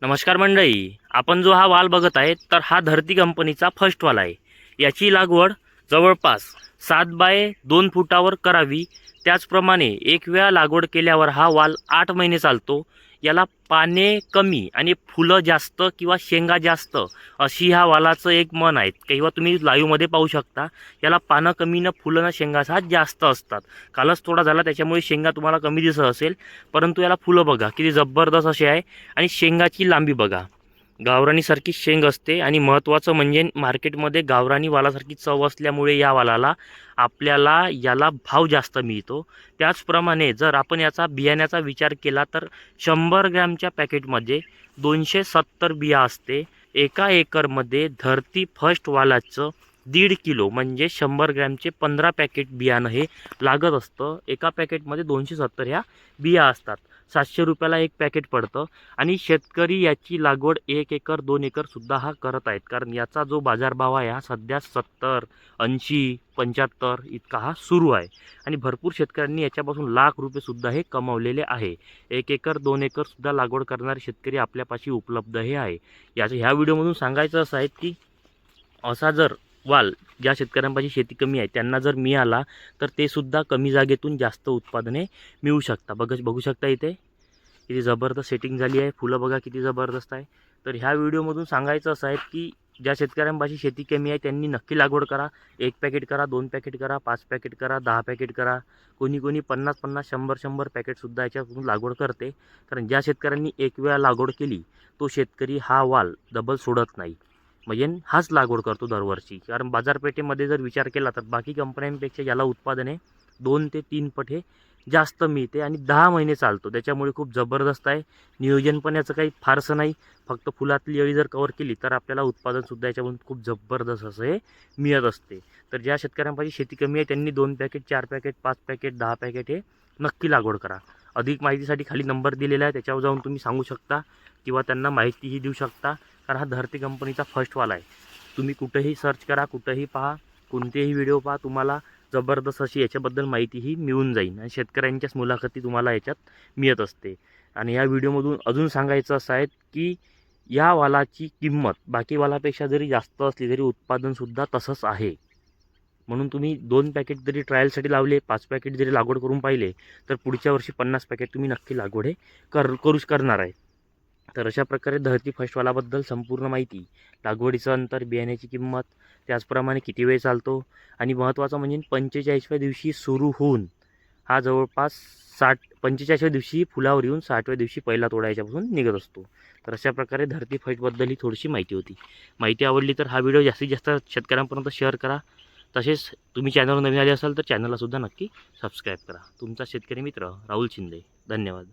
नमस्कार मंडळी, आपण जो हा वाल बघत आहे तर हा धरती कंपनीचा फर्स्ट वाल आहे। याची लागवड जवळपास 7 बाय 2 फुटावर करावी। त्याचप्रमाणे एक वेळा लागवड केल्यावर हा वाल 8 महिने चालतो। याला पाने कमी आणि फुलं जास्त किंवा शेंगा जास्त अशी ह्या वालाचं एक मन आहे किंवा तुम्ही लाईव्ह मध्ये पाहू शकता। याला पानं कमी न फुलं न शेंगा जास्त असतात। कालच थोडा झाला त्याच्यामुळे शेंगा तुम्हाला कमी दिसत असेल, परंतु याला फुलं बघा किती जबरदस्त असे आहे आणि शेंगाची लांबी बघा, गावरानी सारखी शेंग असते। आणि महत्त्वाचं म्हणजे मार्केटमध्ये गावरानी वालासारखी चव असल्यामुळे या वालाला आपल्याला याला भाव जास्त मिळतो। त्याचप्रमाणे जर आपण याचा बियाण्याचा विचार केला तर 100 ग्रॅमच्या पॅकेटमध्ये 270 बिया असते। एका एकरमध्ये धरती फर्स्ट वालाचं 1.5 किलो म्हणजे 100 ग्रॅमचे 15 पॅकेट बियाणं हे लागत असतं। एका पॅकेटमध्ये 270 ह्या बिया असतात। 700 रुपयाला एक पॅकेट पडतं। आणि शेतकरी याची लागवड 1 एकर 2 एकर सुद्धा हा करत आहेत, कारण याचा जो बाजारभाव आहे हा सध्या 70, 80, 75 इतका हा सुरू आहे। आणि भरपूर शेतकऱ्यांनी याच्यापासून लाख रुपये सुद्धा हे कमावलेले आहे। 1 एकर 2 एकर सुद्धा लागवड करणारे शेतकरी आपल्यापाशी उपलब्ध हे आहे। ह्या व्हिडिओमधून सांगायचं असं आहे की असा जर वाल ज्या शेतकऱ्यांपाशी शेती कमी आहे त्यांना जर मिळाला तर ते सुद्धा कमी जागेतून जास्त उत्पादने मिळू शकता। बघू शकता इथे किती जबरदस्त सेटिंग झाली आहे, फुलं बघा किती जबरदस्त आहे। तर ह्या व्हिडिओमधून सांगायचं असं आहे की ज्या शेतकऱ्यांपाशी शेती कमी आहे त्यांनी नक्की लागवड करा। 1 पॅकेट करा, 2 पॅकेट करा, 5 पॅकेट करा, 10 पॅकेट करा। कोणी 50-50, 100-100 पॅकेटसुद्धा याच्यातून लागवड करते। कारण ज्या शेतकऱ्यांनी एक वेळा लागवड केली तो शेतकरी हा वाल डबल सोडत नाही, म्हणजे हाच लागवड करतो दरवर्षी। कारण बाजारपेठेमध्ये जर विचार केला तर बाकी कंपन्यांपेक्षा याला उत्पादने 2 ते 3 पट हे जास्त मिळते आणि 10 महिने चालतो। त्याच्यामुळे खूप जबरदस्त आहे। नियोजन पण याचं काही फारसं नाही, फक्त फुलातली अळी जर कव्हर केली तर आपल्याला उत्पादनसुद्धा याच्यामधून खूप जबरदस्त असं हे मिळत असते। तर ज्या शेतकऱ्यांपाशी शेती कमी आहे त्यांनी 2 पॅकेट, 4 पॅकेट, 5 पॅकेट, 10 पॅकेट हे नक्की लागवड करा। अधिक माहितीसाठी खाली नंबर दिलेला आहे, त्याच्यावर जाऊन तुम्ही सांगू शकता किंवा त्यांना माहितीही देऊ शकता। कारण हा धरती कंपनीचा फर्स्ट वाला आहे। तुम्ही कुठेही सर्च करा, कुठेही पहा, कोणतेही व्हिडिओ पहा, तुम्हाला जबरदस्त अशी याच्याबद्दल माहितीही मिळून जाईल आणि शेतकऱ्यांच्याच मुलाखती तुम्हाला याच्यात मिळत असते। आणि या व्हिडिओमधून अजून सांगायचं असं आहे की या वालाची किंमत बाकी वालापेक्षा जरी जास्त असली तरी उत्पादनसुद्धा तसंच आहे। म्हणून तुम्ही 2 पॅकेट जरी ट्रायलसाठी लावले, 5 पॅकेट जरी लागवड करून पाहिले तर पुढच्या वर्षी 50 पॅकेट तुम्ही नक्की लागवड हे करणार आहे। तर अशा प्रकारे धरती फर्स्टवालाबद्दल संपूर्ण माहिती, लागवडीचं अंतर, बियाण्याची किंमत, त्याचप्रमाणे किती वेळ चालतो आणि महत्त्वाचं म्हणजे 45व्या दिवशी सुरू होऊन हा जवळपास 45व्या दिवशी फुलावर येऊन 60व्या दिवशी पहिला तोडा याच्यापासून निघत असतो। तर अशा प्रकारे धरती फर्स्टबद्दल ही थोडीशी माहिती होती। माहिती आवडली तर हा व्हिडिओ जास्तीत जास्त शेतकऱ्यांपर्यंत शेअर करा। तसेच तुम्ही चॅनलवर नवीन आले असाल तर चॅनलला सुद्धा नक्की सबस्क्राईब करा। तुमचा शेतकरी मित्र राहुल शिंदे। धन्यवाद।